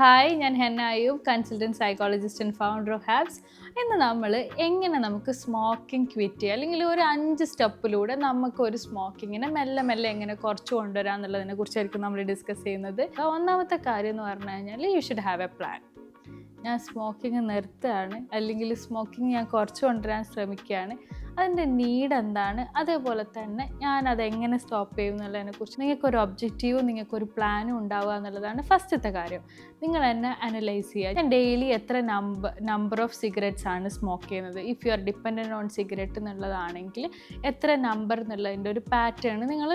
Hi, ഞാൻ Henna Ayyub, consultant psychologist and founder of Habs. ഇന്ന് നമ്മൾ എങ്ങനെ നമുക്ക് സ്മോക്കിംഗ് ക്വിറ്റ് ചെയ്യുക, അല്ലെങ്കിൽ ഒരു 5 സ്റ്റെപ്പിലൂടെ നമുക്ക് ഒരു സ്മോക്കിങ്ങിനെ മെല്ലെ മെല്ലെ എങ്ങനെ കുറച്ച് കൊണ്ടുവരാം എന്നുള്ളതിനെ കുറിച്ചായിരിക്കും നമ്മൾ ഡിസ്കസ് ചെയ്യുന്നത്. ഒന്നാമത്തെ കാര്യം എന്ന് പറഞ്ഞു കഴിഞ്ഞാൽ you should have A plan. ഞാൻ സ്മോക്കിങ് നിർത്തുകയാണ്, അല്ലെങ്കിൽ സ്മോക്കിങ് ഞാൻ കുറച്ച് കൊണ്ടുവരാൻ ശ്രമിക്കുകയാണ്, അതിൻ്റെ നീഡ് എന്താണ്, അതേപോലെ തന്നെ ഞാൻ അതെങ്ങനെ സ്റ്റോപ്പ് ചെയ്യും എന്നുള്ളതിനെക്കുറിച്ച് നിങ്ങൾക്കൊരു ഒബ്ജക്റ്റീവും നിങ്ങൾക്കൊരു പ്ലാനും ഉണ്ടാവുക എന്നുള്ളതാണ് ഫസ്റ്റത്തെ കാര്യം. നിങ്ങൾ തന്നെ അനലൈസ് ചെയ്യുക. ഞാൻ ഡെയിലി എത്ര നമ്പർ ഓഫ് സിഗരറ്റ്സ് ആണ് സ്മോക്ക് ചെയ്യുന്നത്. If you are dependent on cigarette എന്നുള്ളതാണെങ്കിൽ എത്ര നമ്പർ എന്നുള്ളതിൻ്റെ ഒരു പാറ്റേൺ നിങ്ങൾ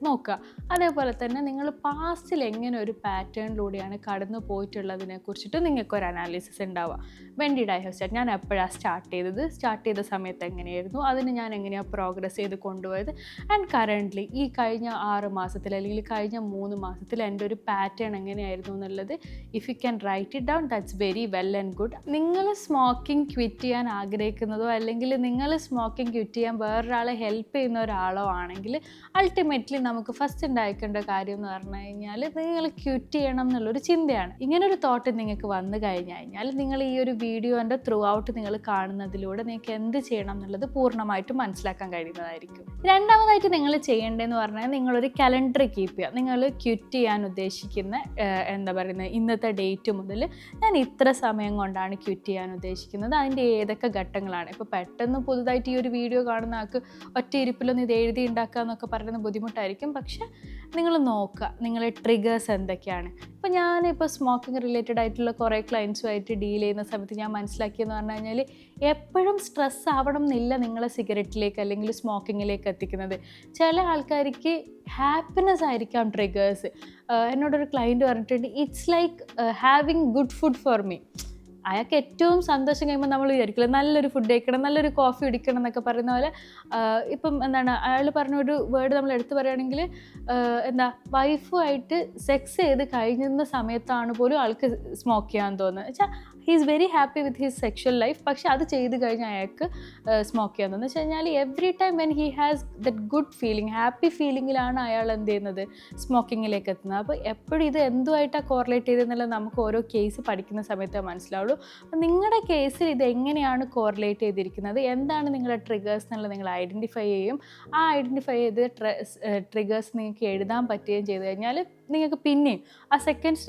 നോക്കുക. അതേപോലെ തന്നെ നിങ്ങൾ പാസ്റ്റിൽ എങ്ങനെ ഒരു പാറ്റേണിലൂടെയാണ് കടന്നു പോയിട്ടുള്ളതിനെ കുറിച്ചിട്ട് നിങ്ങൾക്കൊരു അനാലിസിസ് ഉണ്ടാവുക. When did I have start, ഞാൻ എപ്പോഴാണ് സ്റ്റാർട്ട് ചെയ്ത സമയത്ത് എങ്ങനെയായിരുന്നു, അതിന് ഞാൻ എങ്ങനെയാണ് പ്രോഗ്രസ് ചെയ്ത് കൊണ്ടുപോയത്, ആൻഡ് കറൻ്റ്ലി ഈ കഴിഞ്ഞ 6 മാസത്തിൽ അല്ലെങ്കിൽ കഴിഞ്ഞ 3 മാസത്തിൽ എൻ്റെ ഒരു പാറ്റേൺ എങ്ങനെയായിരുന്നു എന്നുള്ളത് if you can write it down, that's very well and good. നിങ്ങൾ സ്മോക്കിംഗ് ക്വിറ്റ് ചെയ്യാൻ ആഗ്രഹിക്കുന്നതോ അല്ലെങ്കിൽ നിങ്ങൾ സ്മോക്കിംഗ് ക്വിറ്റ് ചെയ്യാൻ വേറൊരാളെ ഹെൽപ്പ് ചെയ്യുന്ന ഒരാളോ ആണെങ്കിൽ അൾട്ടിമേറ്റ്ലി നമുക്ക് ഫസ്റ്റ് ഉണ്ടാക്കേണ്ട കാര്യം എന്ന് പറഞ്ഞു കഴിഞ്ഞാൽ നിങ്ങൾ ക്വിറ്റ് ചെയ്യണം എന്നുള്ളൊരു ചിന്തയാണ്. ഇങ്ങനൊരു തോട്ട് നിങ്ങൾക്ക് വന്നു കഴിഞ്ഞാൽ നിങ്ങൾ ഈ ഒരു വീഡിയോൻ്റെ ത്രൂ ഔട്ട് നിങ്ങൾ കാണുന്നതിലൂടെ നിങ്ങൾക്ക് എന്ത് ചെയ്യണം എന്നുള്ളത് പൂർണ്ണമായിട്ടും മനസ്സിലാക്കാൻ കഴിയുന്നതായിരിക്കും. രണ്ടാമതായിട്ട് നിങ്ങൾ ചെയ്യേണ്ടതെന്ന് പറഞ്ഞാൽ നിങ്ങളൊരു കലണ്ടർ കീപ്പ് ചെയ്യുക. നിങ്ങൾ ക്വിറ്റ് ചെയ്യാൻ ഉദ്ദേശിക്കുന്ന ഇന്നത്തെ ഡേറ്റ് മുതൽ ഞാൻ ഇത്ര സമയം കൊണ്ടാണ് ക്വിറ്റ് ചെയ്യാൻ ഉദ്ദേശിക്കുന്നത്, അതിൻ്റെ ഏതൊക്കെ ഘട്ടങ്ങളാണ്. ഇപ്പോൾ പെട്ടെന്ന് പുതുതായിട്ട് ഈ ഒരു വീഡിയോ കാണുന്ന ആൾക്ക് ഒറ്റ ഇരിപ്പിലൊന്നും ഇത് എഴുതി ഉണ്ടാക്കുക എന്നൊക്കെ പറയുന്നത് ബുദ്ധിമുട്ടായിരിക്കും. പക്ഷെ നിങ്ങൾ നോക്കുക നിങ്ങളെ ട്രിഗേഴ്സ് എന്തൊക്കെയാണ്. ഇപ്പോൾ ഞാനിപ്പോൾ സ്മോക്കിംഗ് റിലേറ്റഡ് ആയിട്ടുള്ള കുറേ ക്ലയൻസുമായിട്ട് ഡീൽ ചെയ്യുന്ന സമയത്ത് ഞാൻ മനസ്സിലാക്കിയെന്ന് പറഞ്ഞു കഴിഞ്ഞാൽ എപ്പോഴും സ്ട്രെസ് ആവണം എന്നില്ല നിങ്ങളെ സിഗരറ്റിലേക്ക് അല്ലെങ്കിൽ സ്മോക്കിങ്ങിലേക്ക് എത്തിക്കുന്നത്. ചില ആൾക്കാർക്ക് ഹാപ്പിനെസ് ആയിരിക്കാം ട്രിഗേഴ്സ്. എന്നോടൊരു ക്ലയൻറ്റ് പറഞ്ഞിട്ടുണ്ട്, it's like having good food for me. അയാൾക്ക് ഏറ്റവും സന്തോഷം കഴിയുമ്പോൾ നമ്മൾ വിചാരിക്കില്ല നല്ലൊരു ഫുഡ് കഴിക്കണം, നല്ലൊരു കോഫി കുടിക്കണം എന്നൊക്കെ പറയുന്ന പോലെ. ഇപ്പം അയാൾ പറഞ്ഞൊരു വേർഡ് നമ്മൾ എടുത്തു പറയുകയാണെങ്കിൽ വൈഫുമായിട്ട് സെക്സ് ചെയ്ത് കഴിഞ്ഞിരുന്ന സമയത്താണ് പോലും ആൾക്ക് സ്മോക്ക് ചെയ്യാൻ തോന്നുന്നത്. വെച്ചാൽ he is very happy with his sexual life, പക്ഷെ അത് ചെയ്ത് കഴിഞ്ഞാൽ അയാൾക്ക് സ്മോക്ക് ചെയ്യാൻ തോന്നുന്നത് വെച്ച് കഴിഞ്ഞാൽ every time when he has that good feeling, happy ഫീലിങ്ങിലാണ് അയാൾ എന്ത് ചെയ്യുന്നത്, സ്മോക്കിങ്ങിലേക്ക് എത്തുന്നത്. അപ്പോൾ എപ്പോഴും ഇത് എന്തുമായിട്ടാണ് കോറിലേറ്റ് ചെയ്തെന്നുള്ളത് നമുക്ക് ഓരോ കേസ് പഠിക്കുന്ന സമയത്ത് മനസ്സിലാവുള്ളൂ. അപ്പം നിങ്ങളുടെ കേസിൽ ഇത് എങ്ങനെയാണ് കോറിലേറ്റ് ചെയ്തിരിക്കുന്നത്, എന്താണ് നിങ്ങളുടെ ട്രിഗേഴ്സ് എന്നുള്ളത് നിങ്ങൾ ഐഡൻറ്റിഫൈ ചെയ്യും. ആ ഐഡൻറ്റിഫൈ ചെയ്ത് ട്രിഗേഴ്സ് നിങ്ങൾക്ക് എഴുതാൻ പറ്റുകയും ചെയ്ത് കഴിഞ്ഞാൽ നിങ്ങൾക്ക് പിന്നെയും ആ സെക്കൻഡ്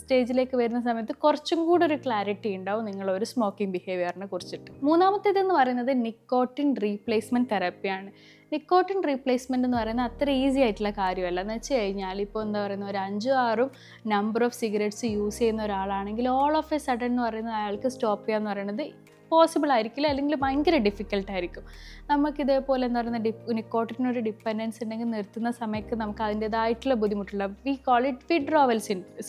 സ്റ്റേജിലേക്ക് വരുന്ന സമയത്ത് കുറച്ചും കൂടെ ഒരു ക്ലാരിറ്റി ഉണ്ടാവും നിങ്ങളൊരു സ്മോക്കിംഗ് ബിഹേവിയറിനെ കുറിച്ചിട്ട്. മൂന്നാമത്തേതെന്ന് പറയുന്നത് നിക്കോട്ടിൻ റീപ്ലേസ്മെൻറ്റ് തെറാപ്പിയാണ്. നിക്കോട്ടിൻ റീപ്ലേസ്മെൻറ്റ് എന്ന് പറയുന്നത് അത്ര ഈസി ആയിട്ടുള്ള കാര്യമല്ല. എന്ന് വെച്ച് കഴിഞ്ഞാൽ ഇപ്പോൾ ഒരു 5-6 നമ്പർ ഓഫ് സിഗരറ്റ്സ് യൂസ് ചെയ്യുന്ന ഒരാളാണെങ്കിൽ ഓൾ ഓഫ് എ സഡൻ എന്ന് പറയുന്നത് അയാൾക്ക് സ്റ്റോപ്പ് ചെയ്യുക എന്ന് പറയുന്നത് പോസിബിൾ ആയിരിക്കില്ല, അല്ലെങ്കിൽ ഭയങ്കര ഡിഫിക്കൽട്ടായിരിക്കും. നമുക്കിതേപോലെ നിക്കോട്ടിനൊരു ഡിപ്പെൻഡൻസ് ഉണ്ടെങ്കിൽ നിർത്തുന്ന സമയത്ത് നമുക്ക് അതിൻ്റേതായിട്ടുള്ള ബുദ്ധിമുട്ടുള്ള we call it withdrawal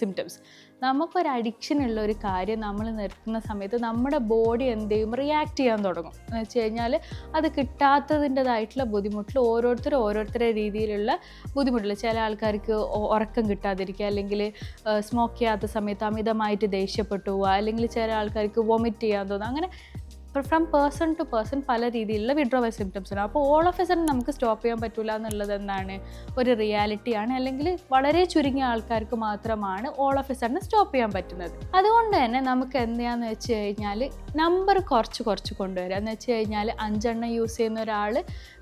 symptoms. നമുക്കൊരു അഡിക്ഷൻ ഉള്ള ഒരു കാര്യം നമ്മൾ നിർത്തുന്ന സമയത്ത് നമ്മുടെ ബോഡി എന്ത് ചെയ്യും, റിയാക്ട് ചെയ്യാൻ തുടങ്ങും. എന്ന് വെച്ച് കഴിഞ്ഞാൽ അത് കിട്ടാത്തതിൻ്റെതായിട്ടുള്ള ബുദ്ധിമുട്ടിൽ ഓരോരുത്തരുടെ രീതിയിലുള്ള ബുദ്ധിമുട്ടില്ല. ചില ആൾക്കാർക്ക് ഉറക്കം കിട്ടാതിരിക്കുക, അല്ലെങ്കിൽ സ്മോക്ക് ചെയ്യാത്ത സമയത്ത് അമിതമായിട്ട് ദേഷ്യപ്പെട്ടു പോവുക, അല്ലെങ്കിൽ ചില ആൾക്കാർക്ക് വൊമിറ്റ് ചെയ്യാൻ തോന്നുക. അങ്ങനെ ഫ്രം പേഴ്സൺ ടു പേഴ്സൺ പല രീതിയിലുള്ള വിഡ്രോവൽ സിംറ്റംസ് ഉണ്ട്. അപ്പോൾ ഓൾ ഓഫ് എ സഡൻ നമുക്ക് സ്റ്റോപ്പ് ചെയ്യാൻ പറ്റില്ല എന്നുള്ളത് എന്താണ്, ഒരു റിയാലിറ്റിയാണ്. അല്ലെങ്കിൽ വളരെ ചുരുങ്ങിയ ആൾക്കാർക്ക് മാത്രമാണ് all of A sudden stop ചെയ്യാൻ പറ്റുന്നത്. അതുകൊണ്ട് തന്നെ നമുക്ക് എന്താണെന്ന് വെച്ച് കഴിഞ്ഞാൽ നമ്പർ കുറച്ച് കൊണ്ടുവരിക. എന്ന് വെച്ച് കഴിഞ്ഞാൽ 5 എണ്ണം യൂസ് ചെയ്യുന്ന ഒരാൾ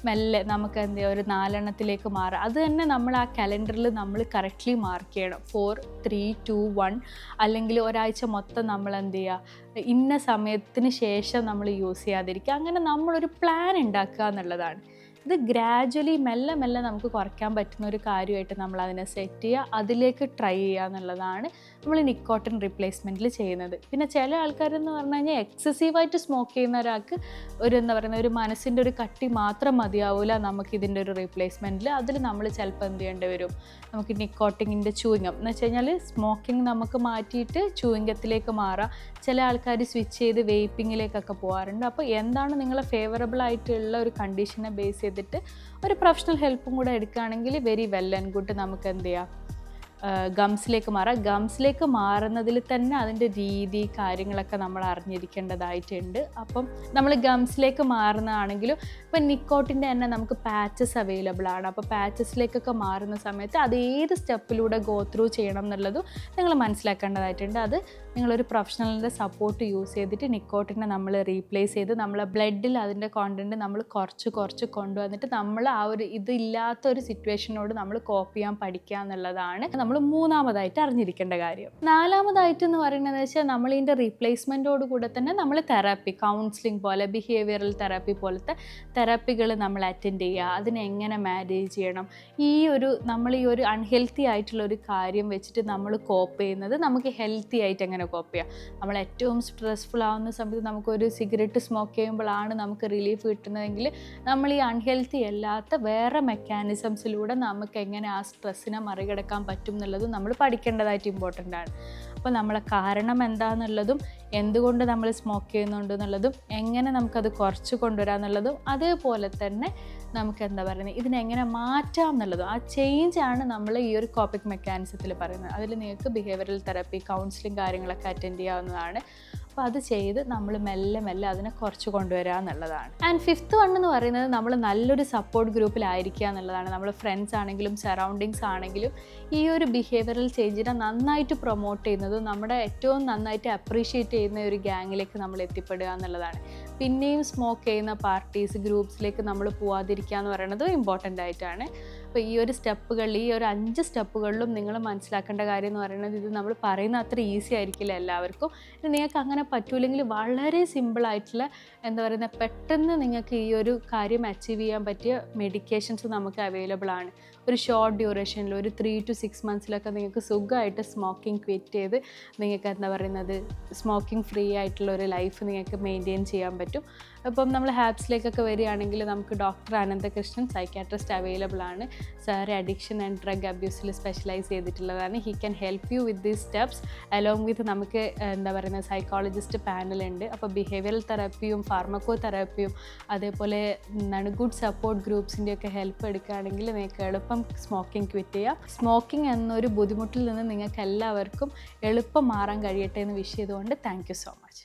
മെല്ലെ നമുക്ക് ഒരു 4 എണ്ണത്തിലേക്ക് മാറുക. അത് തന്നെ നമ്മൾ ആ കലണ്ടറിൽ നമ്മൾ കറക്റ്റ്ലി മാർക്ക് ചെയ്യണം. 4, 3, 2, 1 അല്ലെങ്കിൽ ഒരാഴ്ച മൊത്തം നമ്മൾ എന്ത് ചെയ്യുക, ഇന്ന സമയത്തിന് ശേഷം നമ്മൾ യൂസ് ചെയ്യാതിരിക്കുക. അങ്ങനെ നമ്മളൊരു പ്ലാൻ ഉണ്ടാക്കുക എന്നുള്ളതാണ്. ഇത് ഗ്രാജ്വലി മെല്ലെ നമുക്ക് കുറയ്ക്കാൻ പറ്റുന്ന ഒരു കാര്യമായിട്ട് നമ്മൾ അതിനെ സെറ്റ് ചെയ്യുക, അതിലേക്ക് ട്രൈ ചെയ്യുക എന്നുള്ളതാണ് നമ്മൾ നിക്കോട്ടിൻ റീപ്ലേസ്മെൻറ്റിൽ ചെയ്യുന്നത്. പിന്നെ ചില ആൾക്കാരെന്ന് പറഞ്ഞു കഴിഞ്ഞാൽ എക്സസീവായിട്ട് സ്മോക്ക് ചെയ്യുന്ന ഒരാൾക്ക് ഒരു മനസ്സിൻ്റെ ഒരു കട്ടി മാത്രം മതിയാവില്ല നമുക്കിതിൻ്റെ ഒരു റീപ്ലേസ്മെൻറ്റിൽ. അതിൽ നമ്മൾ ചിലപ്പോൾ എന്ത് ചെയ്യേണ്ടി വരും, നമുക്ക് നിക്കോട്ടിങ്ങിൻ്റെ ചൂയിങ്ങം എന്ന് വെച്ച് കഴിഞ്ഞാൽ സ്മോക്കിംഗ് നമുക്ക് മാറ്റിയിട്ട് ചൂയിങ്ങത്തിലേക്ക് മാറാം. ചില ആൾക്കാർ സ്വിച്ച് ചെയ്ത് വെയ്പ്പിങ്ങിലേക്കൊക്കെ പോകാറുണ്ട്. അപ്പോൾ എന്താണ് നിങ്ങളെ ഫേവറബിൾ ആയിട്ടുള്ള ഒരു കണ്ടീഷനെ ബേസ് ചെയ്തിട്ട് ഒരു പ്രൊഫഷണൽ ഹെൽപ്പും കൂടെ എടുക്കുകയാണെങ്കിൽ വെരി വെൽ ആൻഡ് ഗുഡ് നമുക്ക് എന്ത് ചെയ്യാം, ഗംസിലേക്ക് മാറാം. ഗംസിലേക്ക് മാറുന്നതിൽ തന്നെ അതിൻ്റെ രീതി കാര്യങ്ങളൊക്കെ നമ്മൾ അറിഞ്ഞിരിക്കേണ്ടതായിട്ടുണ്ട്. അപ്പം നമ്മൾ ഗംസിലേക്ക് മാറുന്നതാണെങ്കിലും ഇപ്പം നിക്കോട്ടിൻ്റെ തന്നെ നമുക്ക് പാച്ചസ് അവൈലബിൾ ആണ്. അപ്പോൾ പാച്ചസിലേക്കൊക്കെ മാറുന്ന സമയത്ത് അത് ഏത് സ്റ്റെപ്പിലൂടെ ഗോ ത്രൂ ചെയ്യണം എന്നുള്ളതും നിങ്ങൾ മനസ്സിലാക്കേണ്ടതായിട്ടുണ്ട്. അത് നിങ്ങളൊരു പ്രൊഫഷണലിൻ്റെ സപ്പോർട്ട് യൂസ് ചെയ്തിട്ട് നിക്കോട്ടിനെ നമ്മൾ റീപ്ലേസ് ചെയ്ത് നമ്മളെ ബ്ലഡിൽ അതിൻ്റെ കോണ്ടൻറ്റ് നമ്മൾ കുറച്ച് കൊണ്ടുവന്നിട്ട് നമ്മൾ ആ ഒരു ഇതില്ലാത്തൊരു സിറ്റുവേഷനോട് നമ്മൾ കോപ്പ് ചെയ്യാൻ പഠിക്കുക എന്നുള്ളതാണ് നമ്മൾ മൂന്നാമതായിട്ട് അറിഞ്ഞിരിക്കേണ്ട കാര്യം. നാലാമതായിട്ട് എന്ന് പറയുന്നത് വെച്ചാൽ നമ്മൾ ഇതിൻ്റെ റീപ്ലേസ്മെൻറ്റോട് കൂടെ തന്നെ നമ്മൾ തെറാപ്പി, കൗൺസിലിംഗ് പോലെ, ബിഹേവിയറൽ തെറാപ്പി പോലത്തെ തെറാപ്പികൾ നമ്മൾ അറ്റൻഡ് ചെയ്യുക. അതിനെങ്ങനെ മാനേജ് ചെയ്യണം, നമ്മൾ ഈ ഒരു അൺഹെൽത്തി ആയിട്ടുള്ള ഒരു കാര്യം വെച്ചിട്ട് നമ്മൾ കോപ്പ് ചെയ്യുന്നത് നമുക്ക് ഹെൽത്തി ആയിട്ട് എങ്ങനെ കോപ്പ് ചെയ്യാം. നമ്മൾ ഏറ്റവും സ്ട്രെസ്ഫുൾ ആവുന്ന സമയത്ത് നമുക്കൊരു സിഗരറ്റ് സ്മോക്ക് ചെയ്യുമ്പോഴാണ് നമുക്ക് റിലീഫ് കിട്ടുന്നതെങ്കിൽ നമ്മൾ ഈ അൺഹെൽത്തി അല്ലാത്ത വേറെ മെക്കാനിസംസിലൂടെ നമുക്ക് എങ്ങനെ ആ സ്ട്രെസ്സിനെ മറികടക്കാൻ പറ്റും എന്നുള്ളതും നമ്മൾ പഠിക്കേണ്ടതായിട്ട് ഇമ്പോർട്ടൻ്റ് ആണ്. അപ്പോൾ നമ്മളെ കാരണം എന്താണെന്നുള്ളതും എന്തുകൊണ്ട് നമ്മൾ സ്മോക്ക് ചെയ്യുന്നുണ്ട് എന്നുള്ളതും എങ്ങനെ നമുക്കത് കുറച്ച് കൊണ്ടുവരാം എന്നുള്ളതും അതേപോലെ തന്നെ നമുക്ക് എന്താ പറയുന്നത് ഇതിനെങ്ങനെ മാറ്റാം എന്നുള്ളതും ആ ചേഞ്ചാണ് നമ്മൾ ഈ ഒരു കോപ്പിക് മെക്കാനിസത്തിൽ പറയുന്നത്. അതിൽ നിങ്ങൾക്ക് ബിഹേവിയറൽ തെറാപ്പി, കൗൺസിലിംഗ് കാര്യങ്ങളൊക്കെ അറ്റൻഡ് ചെയ്യാവുന്നതാണ്. അപ്പോൾ അത് ചെയ്ത് നമ്മൾ മെല്ലെ അതിനെ കുറച്ച് കൊണ്ടുവരിക എന്നുള്ളതാണ്. ആൻഡ് ഫിഫ്ത്ത് വൺ എന്ന് പറയുന്നത് നമ്മൾ നല്ലൊരു സപ്പോർട്ട് ഗ്രൂപ്പിലായിരിക്കുക എന്നുള്ളതാണ്. നമ്മൾ ഫ്രണ്ട്സ് ആണെങ്കിലും സറൗണ്ടിങ്സ് ആണെങ്കിലും ഈ ഒരു ബിഹേവിയറൽ ചേഞ്ചിനെ നന്നായിട്ട് പ്രൊമോട്ട് ചെയ്യുന്നതും നമ്മുടെ ഏറ്റവും നന്നായിട്ട് അപ്രീഷിയേറ്റ് ചെയ്യുന്ന ഒരു ഗ്യാങ്ങിലേക്ക് നമ്മൾ എത്തിപ്പെടുക എന്നുള്ളതാണ്. പിന്നെയും സ്മോക്ക് ചെയ്യുന്ന പാർട്ടീസ്, ഗ്രൂപ്പ്സിലേക്ക് നമ്മൾ പോവാതിരിക്കുക എന്ന് പറയുന്നത് ഇമ്പോർട്ടൻ്റ് ആയിട്ടാണ്. അപ്പോൾ ഈ ഒരു സ്റ്റെപ്പുകളിൽ, ഈ ഒരു 5 സ്റ്റെപ്പുകളിലും നിങ്ങൾ മനസ്സിലാക്കേണ്ട കാര്യം എന്ന് പറയുന്നത് ഇത് നമ്മൾ പറയുന്ന അത്ര ഈസി ആയിരിക്കില്ല എല്ലാവർക്കും. നിങ്ങൾക്ക് അങ്ങനെ പറ്റൂല്ലെങ്കിൽ വളരെ സിമ്പിളായിട്ടുള്ള എന്താ പറയുന്നത് പെട്ടെന്ന് നിങ്ങൾക്ക് ഈ ഒരു കാര്യം അച്ചീവ് ചെയ്യാൻ പറ്റിയ മെഡിക്കേഷൻസ് നമുക്ക് അവൈലബിൾ ആണ്. ഒരു ഷോർട്ട് ഡ്യൂറേഷനിൽ ഒരു 3 to 6 months നിങ്ങൾക്ക് സുഖമായിട്ട് സ്മോക്കിംഗ് ക്വിറ്റ് ചെയ്ത് നിങ്ങൾക്ക് എന്താ പറയുന്നത് സ്മോക്കിംഗ് ഫ്രീ ആയിട്ടുള്ള ഒരു ലൈഫ് നിങ്ങൾക്ക് മെയിൻറ്റെയിൻ ചെയ്യാൻ പറ്റും. അപ്പം നമ്മൾ ഹാബ്സിലേക്കൊക്കെ വരികയാണെങ്കിൽ നമുക്ക് ഡോക്ടർ അനന്തകൃഷ്ണൻ, സൈക്യാട്രിസ്റ്റ് അവൈലബിൾ ആണ്. സാർ അഡിക്ഷൻ ആൻഡ് ഡ്രഗ് അബ്യൂസിൽ സ്പെഷ്യലൈസ് ചെയ്തിട്ടുള്ളതാണ്. He can help you with these steps along with നമുക്ക് എന്താ പറയുന്നത് സൈക്കോളജിസ്റ്റ് പാനലുണ്ട്. അപ്പോൾ ബിഹേവിയറൽ തെറാപ്പിയും ഫാർമക്കോ തെറാപ്പിയും അതേപോലെ ഗുഡ് സപ്പോർട്ട് ഗ്രൂപ്പ്സിൻ്റെയൊക്കെ ഹെൽപ്പ് എടുക്കുകയാണെങ്കിൽ നിങ്ങൾക്ക് എളുപ്പം സ്മോക്കിംഗ് ക്വിറ്റ് ചെയ്യാം. സ്മോക്കിംഗ് എന്നൊരു ബുദ്ധിമുട്ടിൽ നിന്ന് നിങ്ങൾക്ക് എല്ലാവർക്കും എളുപ്പം മാറാൻ കഴിയട്ടെ എന്ന് വിഷ് ചെയ്തുകൊണ്ട് താങ്ക് യു സോ മച്ച്.